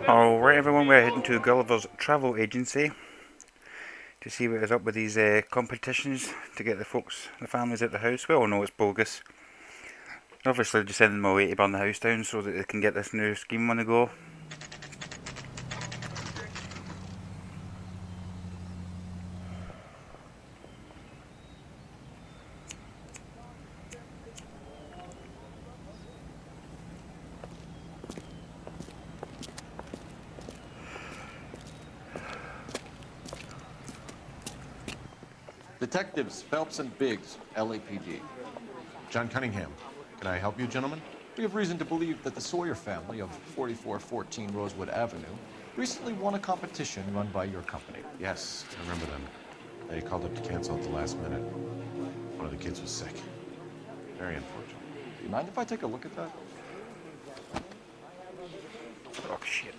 Alright everyone, we're heading to Gulliver's Travel Agency to see what is up with these competitions to get the families at the house. We all know it's bogus. Obviously just sending them away to burn the house down so that they can get this new scheme on the go. Detectives Phelps and Biggs, LAPD. John Cunningham. Can I help you, gentlemen? We have reason to believe that the Sawyer family of 4414 Rosewood Avenue recently won a competition run by your company. Yes, I remember them. They called up to cancel at the last minute. One of the kids was sick. Very unfortunate. Do you mind if I take a look at that? Oh shit.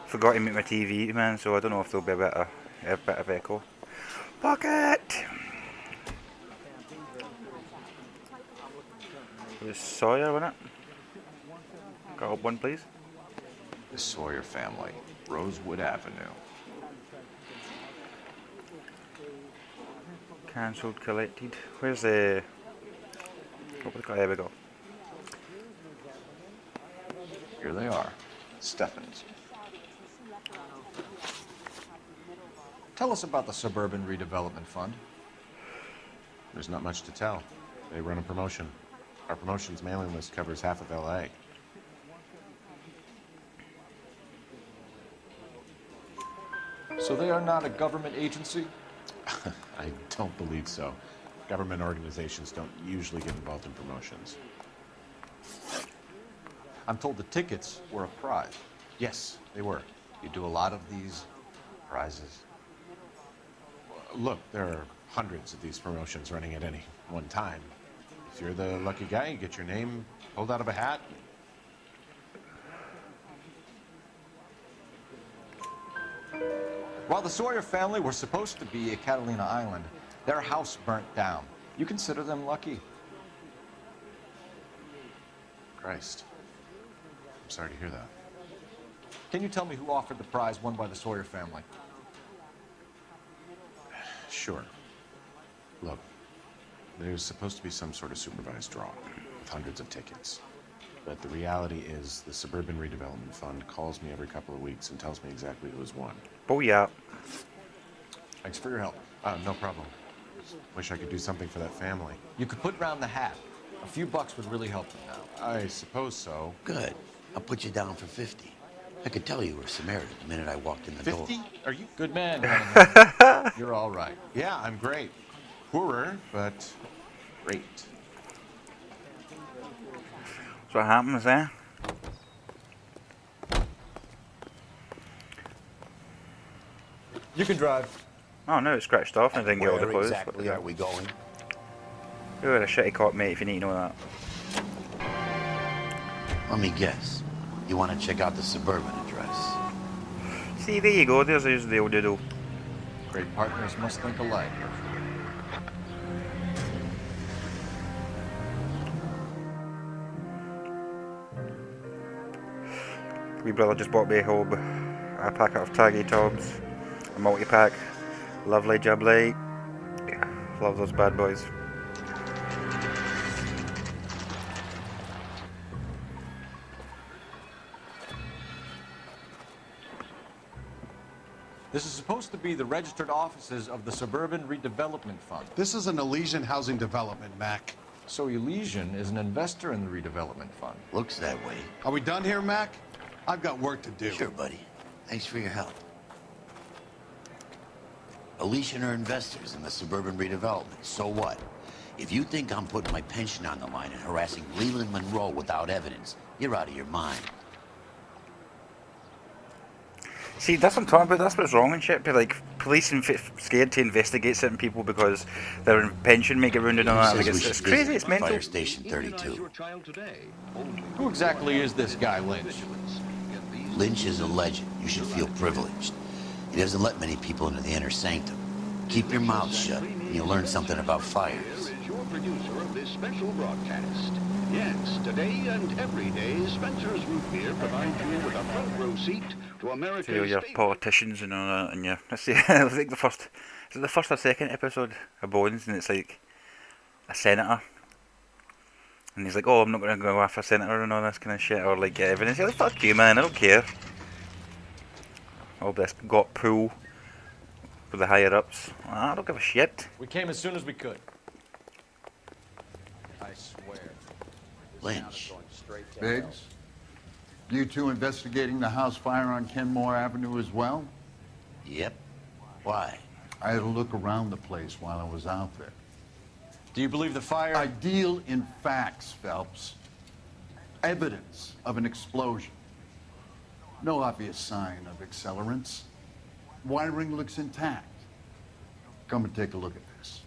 Forgot to mute my TV, man, so I don't know if there'll be a bit of echo. Pocket! It was Sawyer, wasn't it? Got up one, please. The Sawyer family, Rosewood Avenue. Cancelled, collected. Where's the... Oh, there we go. Here they are. Steffens. Tell us about the Suburban Redevelopment Fund. There's not much to tell. They run a promotion. Our promotion's mailing list covers half of LA. So they are not a government agency? I don't believe so. Government organizations don't usually get involved in promotions. I'm told the tickets were a prize. Yes, they were. You do a lot of these prizes. Look, there are hundreds of these promotions running at any one time. If you're the lucky guy, you get your name pulled out of a hat. While the Sawyer family were supposed to be at Catalina Island, their house burnt down. You consider them lucky? Christ. I'm sorry to hear that. Can you tell me who offered the prize won by the Sawyer family? Sure. Look, there's supposed to be some sort of supervised draw with hundreds of tickets. But the reality is the Suburban Redevelopment Fund calls me every couple of weeks and tells me exactly who has won. Oh yeah. Thanks for your help. No problem. Wish I could do something for that family. You could put round the hat. A few bucks would really help them now. I suppose so. Good. I'll put you down for 50. I could tell you were Samaritan the minute I walked in the 50? door. Are you Good man, Cunningham. You're all right. Yeah, I'm great. Poorer, but great. That's what happens there. You can drive. Oh no, it's scratched off and I didn't get all the Where clothes. exactly are we going? You're a shitty cop, mate, if you need to know that. Let me guess. You want to check out the Suburban address? See, there you go, there's the old doodle. Great partners must think alike. Wee brother just bought me a packet of taggy tubs, a multi-pack, lovely jubbly. Yeah, love those bad boys. This is supposed to be the registered offices of the Suburban Redevelopment Fund. This is an Elysian housing development, Mac. So Elysian is an investor in the redevelopment fund. Looks that way. Are we done here, Mac? I've got work to do. Sure, buddy. Thanks for your help. Elysian are investors in the Suburban Redevelopment. So what? If you think I'm putting my pension on the line and harassing Leland Monroe without evidence, you're out of your mind. See, that's what I'm talking about, that's what's wrong and shit. Like, police scared to investigate certain people because their pension may get ruined and all that. Like, it's crazy, it's mental. Fire Station 32. Who exactly is this guy, Lynch? Lynch is a legend. You should feel privileged. He doesn't let many people into the inner sanctum. Keep your mouth shut, and you'll learn something about fires. Here is your producer of this special broadcast. Yes, today and every day, Spencer's Root Beer provides you with a front row seat to America's See all your favorite... politicians and all that, and your... Let's see, I think the first... Is it the first or second episode of Bones, and it's like a senator, and he's like, oh, I'm not going to go after a senator and all this kind of shit, or like get evidence. He's like, fuck you, man, I don't care. All this got pull with the higher ups. I don't give a shit. We came as soon as we could. I swear. Lynch. Biggs, you two investigating the house fire on Kenmore Avenue as well? Yep. Why? I had a look around the place while I was out there. Do you believe the fire? I deal in facts, Phelps. Evidence of an explosion. No obvious sign of accelerants. Wiring looks intact. Come and take a look at this.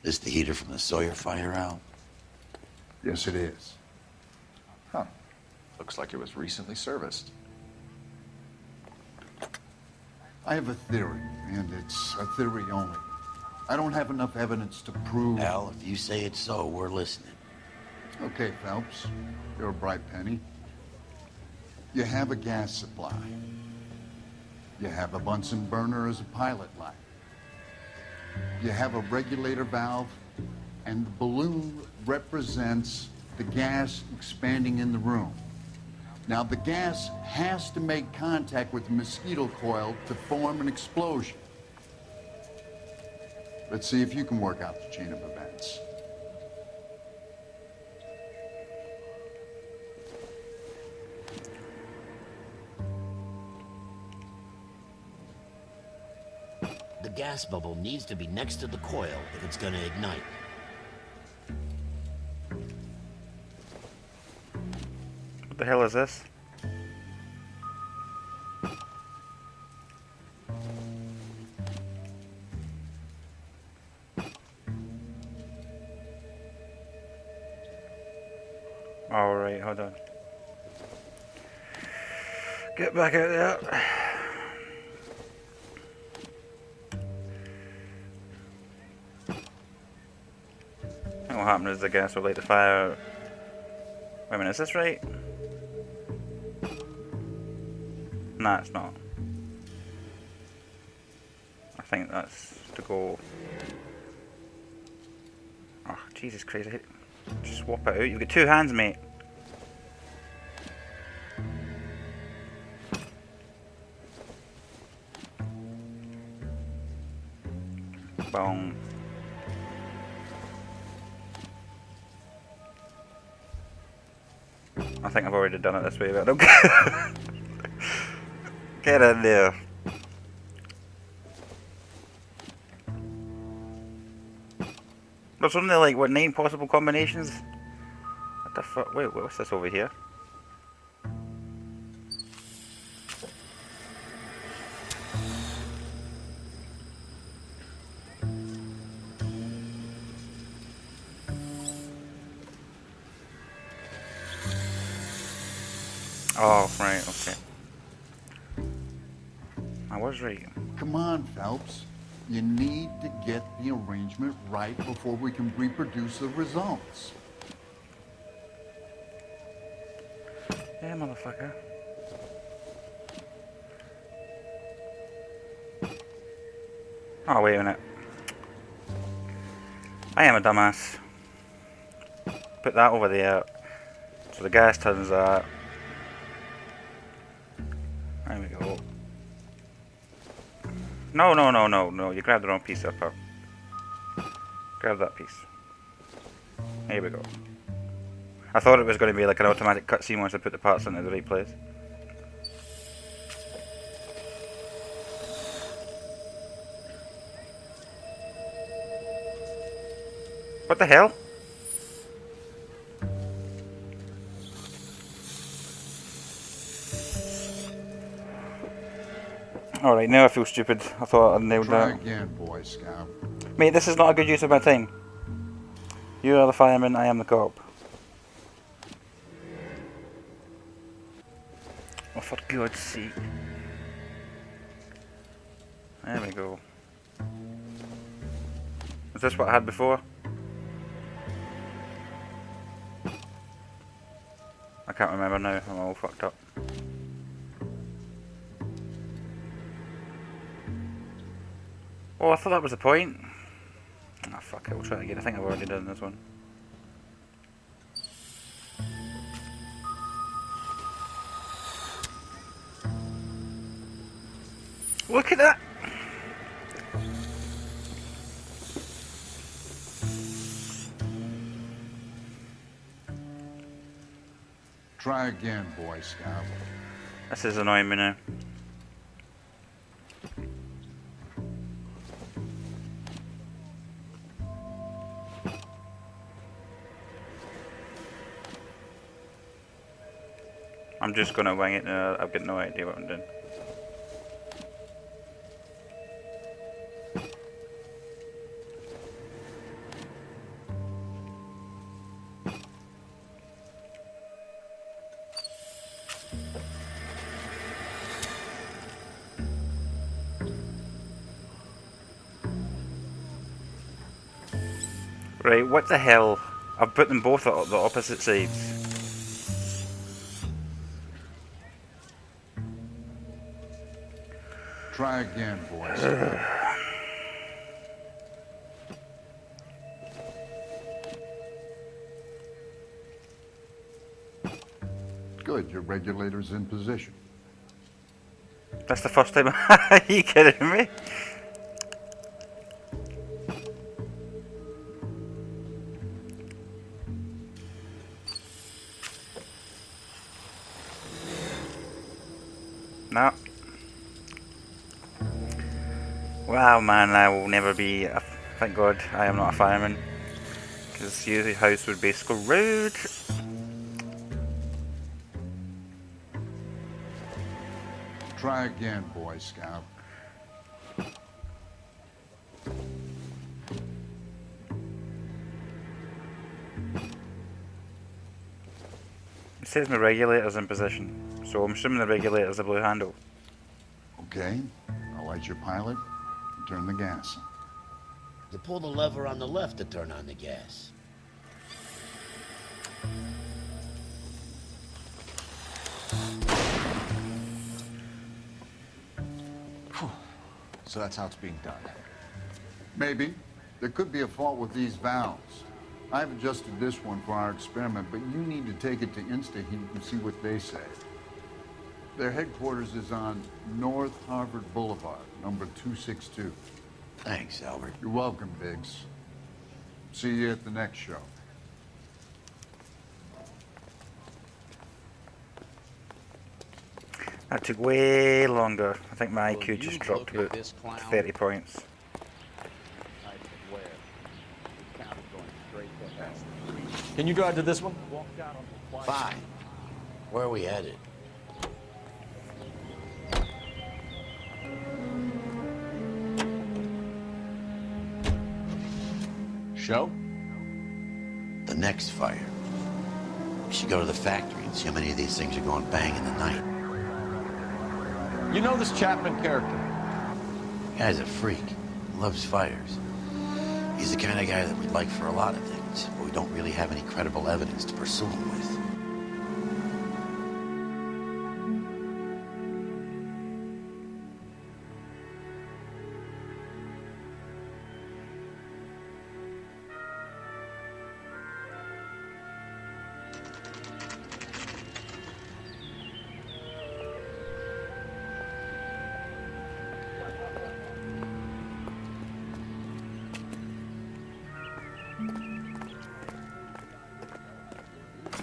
This the heater from the Sawyer fire, Al? Yes, it is. Huh. Looks like it was recently serviced. I have a theory, and it's a theory only. I don't have enough evidence to prove... Al, if you say it's so, we're listening. Okay, Phelps, you're a bright penny. You have a gas supply. You have a Bunsen burner as a pilot light. You have a regulator valve, and the balloon represents the gas expanding in the room. Now, the gas has to make contact with the mosquito coil to form an explosion. Let's see if you can work out the chain of events. The gas bubble needs to be next to the coil if it's gonna ignite. What the hell is this? Alright, hold on. Get back out there. What will happen is the gas will light the fire. Wait a minute, is this right? Nah, it's not. I think that's to go. Oh, Jesus Christ, just swap it out. You've got two hands, mate. Boom. I think I've already done it this way, but I don't care. Get in there. There's only like, what, 9 possible combinations? What the fuck? Wait, what's this over here? Oh, right, okay. I was right. Come on, Phelps. You need to get the arrangement right before we can reproduce the results. Yeah, motherfucker. Oh, wait a minute. I am a dumbass. Put that over there. So the gas turns that. There we go. No, you grabbed the wrong piece up. Grab that piece. Here we go. I thought it was going to be like an automatic cutscene once I put the parts into the right place. What the hell? Alright, now I feel stupid. I thought I nailed Try that. again, Boy Scout. Mate, this is not a good use of my time. You are the fireman, I am the cop. Oh, for God's sake. There we go. Is this what I had before? can't remember now. I'm all fucked up. Oh, I thought that was the point. Ah, fuck it. We'll try it again. I think I've already done this one. Look at that! Try again, Boy Scout. This is annoying me now. I'm just gonna wing it now. I've got no idea what I'm doing. Right, what the hell? I've put them both at the opposite sides. Try again, Boy Scout. Good, your regulator's in position. That's the first time. Are you kidding me? No. Wow, man, I will never be. Thank God I am not a fireman. Because your house would be screwed. Try again, Boy Scout. It says my regulator's in position. So I'm assuming the regulator's the blue handle. Okay, I'll light your pilot and turn the gas on. You pull the lever on the left to turn on the gas. So that's how it's being done. Maybe. There could be a fault with these valves. I've adjusted this one for our experiment, but you need to take it to InstaHeat and see what they say. Their headquarters is on North Harvard Boulevard, number 262. Thanks, Albert. You're welcome, Biggs. See you at the next show. That took way longer. I think my Will IQ you just dropped look at about this clown? 30 points. Can you drive to this one? Fine. Where are we headed? Show? The next fire. We should go to the factory and see how many of these things are going bang in the night. You know this Chapman character? Guy's a freak. Loves fires. He's the kind of guy that we'd like for a lot of things, but we don't really have any credible evidence to pursue him with.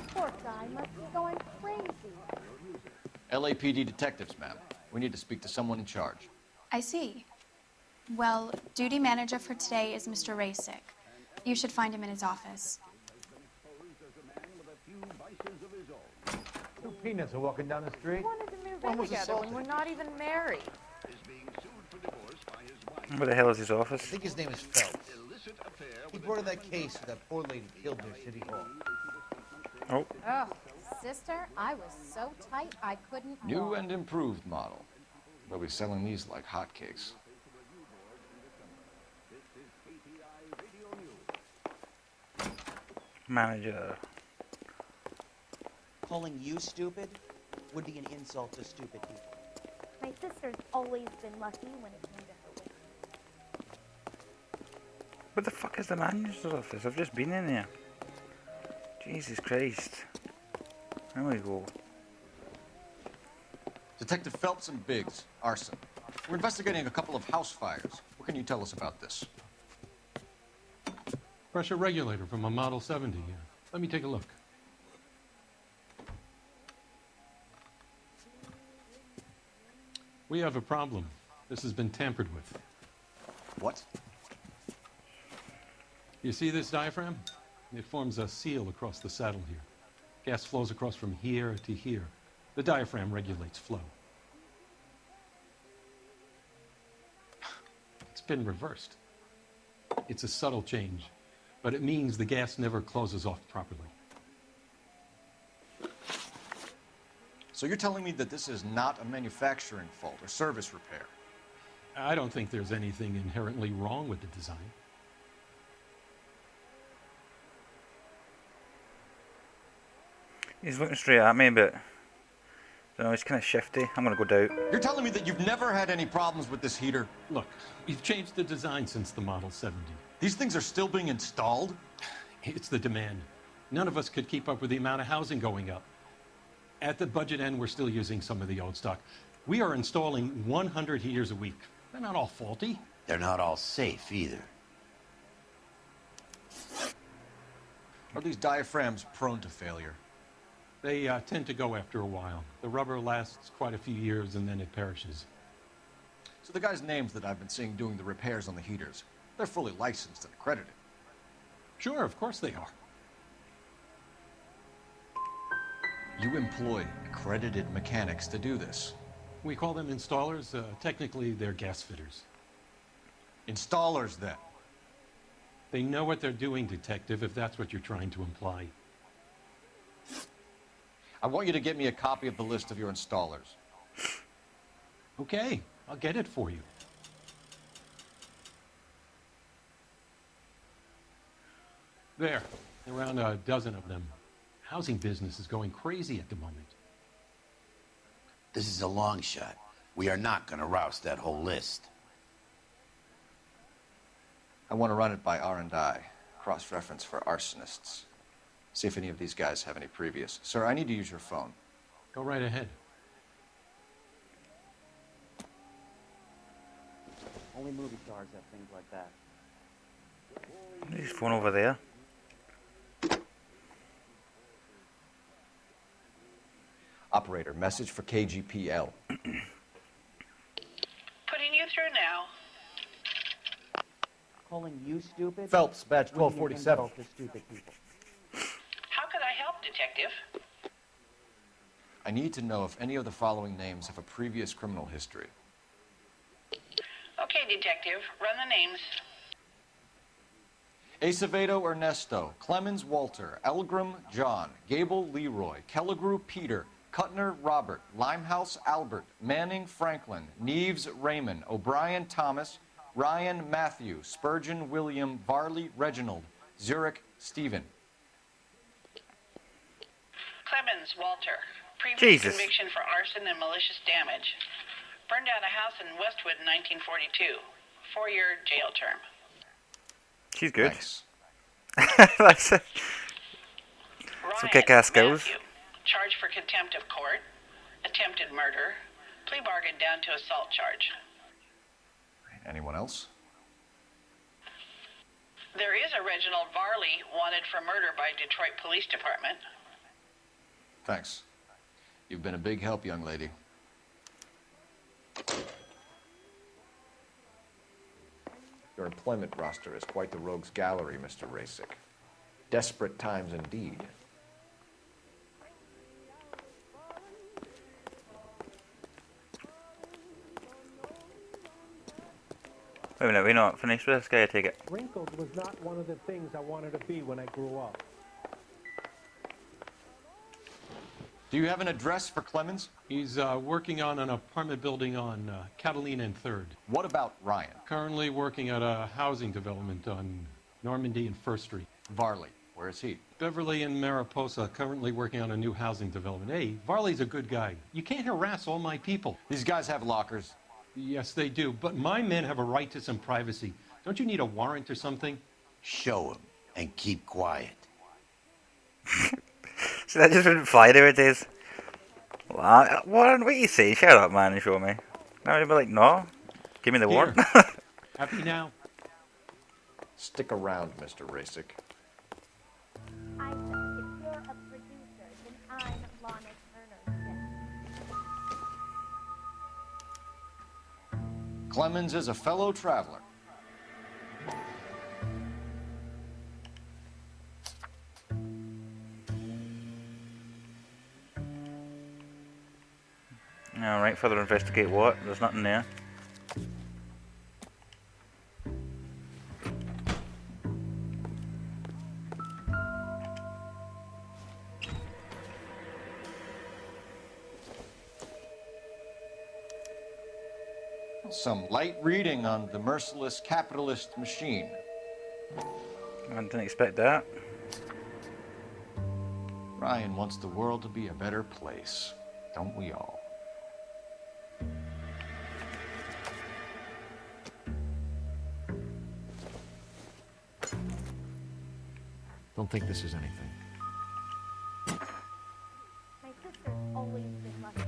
Poor guy must be going crazy. LAPD detectives, ma'am. We need to speak to someone in charge. I see. Well, duty manager for today is Mr. Rasick. You should find him in his office. Two peanuts are walking down the street. We wanted to move in together when we're not even married. Where the hell is his I office? think his name is Phelps. He brought in that case of that poor lady killed near City Hall. Oh, Oh, sister, I was so tight I couldn't New walk. and improved model. They'll be selling these like hotcakes. manager. Calling you stupid would be an insult to stupid people. My sister's always been lucky when it came to her weight. What the fuck is the manager's office? I've just been in there. Jesus Christ. There we go. Detective Phelps and Biggs, arson. We're investigating a couple of house fires. What can you tell us about this? Pressure regulator from a Model 70 here. Let me take a look. We have a problem. This has been tampered with. What? You see this diaphragm? It forms a seal across the saddle here. Gas flows across from here to here. The diaphragm regulates flow. It's been reversed. It's a subtle change, but it means the gas never closes off properly. So you're telling me that this is not a manufacturing fault or service repair? I don't think there's anything inherently wrong with the design. He's looking straight at me, but I don't know, he's kind of shifty. I'm gonna go down. You're telling me that you've never had any problems with this heater? Look, we've changed the design since the Model 70. These things are still being installed? It's the demand. None of us could keep up with the amount of housing going up. At the budget end, we're still using some of the old stock. We are installing 100 heaters a week. They're not all faulty. They're not all safe either. Are these diaphragms prone to failure? They tend to go after a while. The rubber lasts quite a few years and then it perishes. So the guys' names that I've been seeing doing the repairs on the heaters, they're fully licensed and accredited. Sure, of course they are. You employ accredited mechanics to do this? We call them installers. Technically, they're gas fitters. Installers, then? They know what they're doing, Detective, if that's what you're trying to imply. I want you to get me a copy of the list of your installers. Okay, I'll get it for you. There, around a dozen of them. Housing business is going crazy at the moment. This is a long shot. We are not going to rouse that whole list. I want to run it by R&I, cross-reference for arsonists. See if any of these guys have any previous. Sir, I need to use your phone. Go right ahead. Only movie stars have things like that. His phone over there. Operator, message for KGPL. Putting you through now. Calling you stupid? Phelps, badge would be an 1247. insult to stupid people. How could I help, Detective? I need to know if any of the following names have a previous criminal history. Okay, Detective, run the names. Acevedo Ernesto, Clemens Walter, Elgram John, Gable Leroy, Kelligrew Peter, Cutner Robert, Limehouse Albert, Manning Franklin, Neves Raymond, O'Brien Thomas, Ryan Matthew, Spurgeon William, Varley Reginald, Zurich Stephen. Clemens Walter. Previous Jesus. conviction for arson and malicious damage. Burned down a house in Westwood in 1942. 4-year jail term. She's good. Thanks. That's it. Some Ryan kick-ass skills. Matthew. Charged for contempt of court. Attempted murder. Plea bargain down to assault charge. Anyone else? There is a Reginald Varley wanted for murder by Detroit Police Department. Thanks. You've been a big help, young lady. Your employment roster is quite the rogues gallery, Mr. Rasick. Desperate times indeed. Wait a minute, we're not finished with this guy, I take it. Wrinkled was not one of the things I wanted to be when I grew up. Do you have an address for Clemens? He's working on an apartment building on Catalina and 3rd. What about Ryan? Currently working at a housing development on Normandy and 1st Street. Varley, Where's he? Beverly and Mariposa currently working on a new housing development. Hey, Varley's a good guy. You can't harass all my people. These guys have lockers. Yes, they do, but my men have a right to some privacy. Don't you need a warrant or something? Show him and keep quiet. So that just wouldn't fly nowadays. Warren, what you say? Shut up, man, and show me. Now I'd be like, no, give me the warrant. Happy now? Stick around, Mr. Rasick. Isaac, if you're a producer, then I'm Lana Turner. Clemens is a fellow traveler. Alright, further investigate what? There's nothing there. Some light reading on the merciless capitalist machine. I didn't expect that. Ryan wants the world to be a better place. Don't we all? Don't think this is anything. My sister's always been lucky.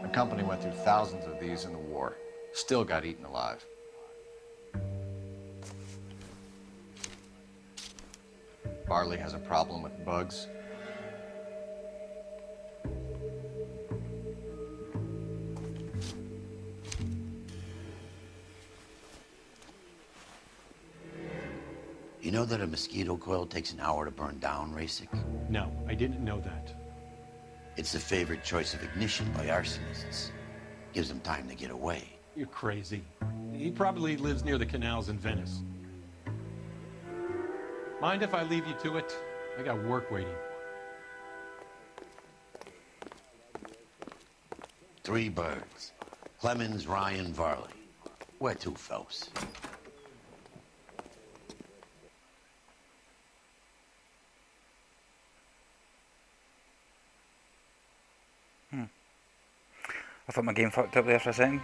The company went through thousands of these in the war. Still got eaten alive. Barley has a problem with bugs. You know that a mosquito coil takes an hour to burn down, Rasick? No, I didn't know that. It's the favorite choice of ignition by arsonists. Gives them time to get away. You're crazy. He probably lives near the canals in Venice. Mind if I leave you to it? I got work waiting. 3 birds. Clemens, Ryan, Varley. Where to, Phelps? I thought my game fucked up there for a second.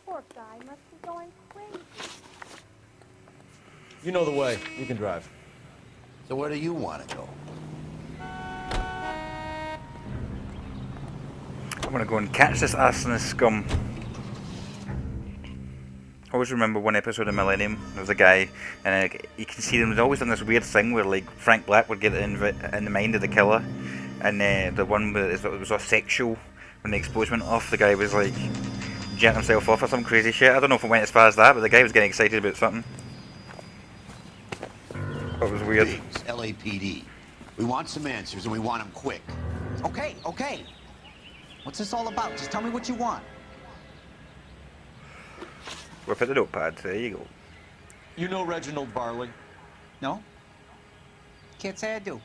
Poor guy must be going crazy. You know the way. You can drive. So where do you want to go? I'm gonna go and catch this arsonist scum. I always remember one episode of Millennium. There was a guy, and you can see them. They've always done this weird thing where, like, Frank Black would get in the mind of the killer, and the one where it was all sexual. When the explosion went off, the guy was like jetting himself off or some crazy shit. I don't know if it went as far as that, but the guy was getting excited about something. That was weird. Biggs, LAPD. We want some answers, and we want them quick. Okay, okay. What's this all about? Just tell me what you want. Whip at the notepad. There you go. You know Reginald Barley? No? Can't say I do.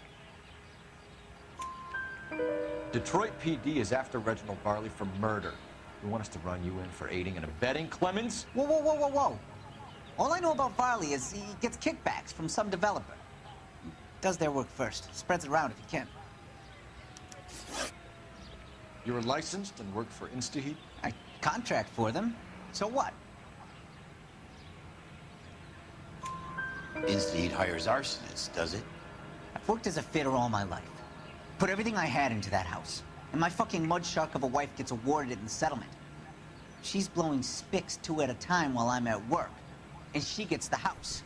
Detroit PD is after Reginald Barley for murder. You want us to run you in for aiding and abetting Clemens? Whoa, whoa, whoa, whoa, whoa. All I know about Varley is he gets kickbacks from some developer. He does their work first. Spreads it around if he can. You're licensed and work for InstaHeat? I contract for them. So what? InstaHeat hires arsonists, does it? I've worked as a fitter all my life. Put everything I had into that house. And my fucking mud shark of a wife gets awarded in the settlement. She's blowing spics 2 at a time while I'm at work. And she gets the house.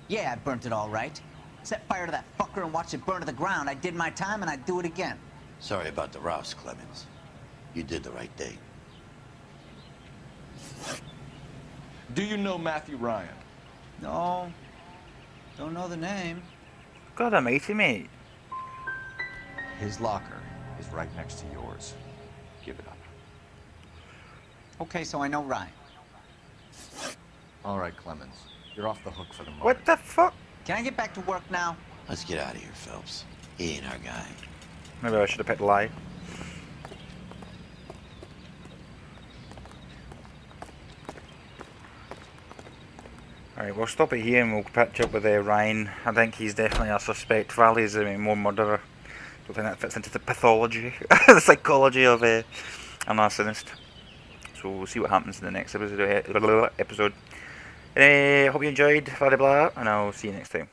Yeah, I burnt it all right. Set fire to that fucker and watch it burn to the ground. I did my time and I'd do it again. Sorry about the rouse, Clemens. You did the right thing. Do you know Matthew Ryan? No. Don't know the name. God almighty, mate. His locker is right next to yours. Give it up. Okay, so I know Ryan. All right, Clemens. You're off the hook for the moment. What the fuck? Can I get back to work now? Let's get out of here, Phelps. He ain't our guy. Maybe I should have picked lie. Alright, we'll stop it here and we'll catch up with Ryan. I think he's definitely a suspect. Valley's more murderer. Don't think that fits into the pathology, the psychology of an arsonist. So we'll see what happens in the next episode. Anyway, hope you enjoyed, blah blah blah, and I'll see you next time.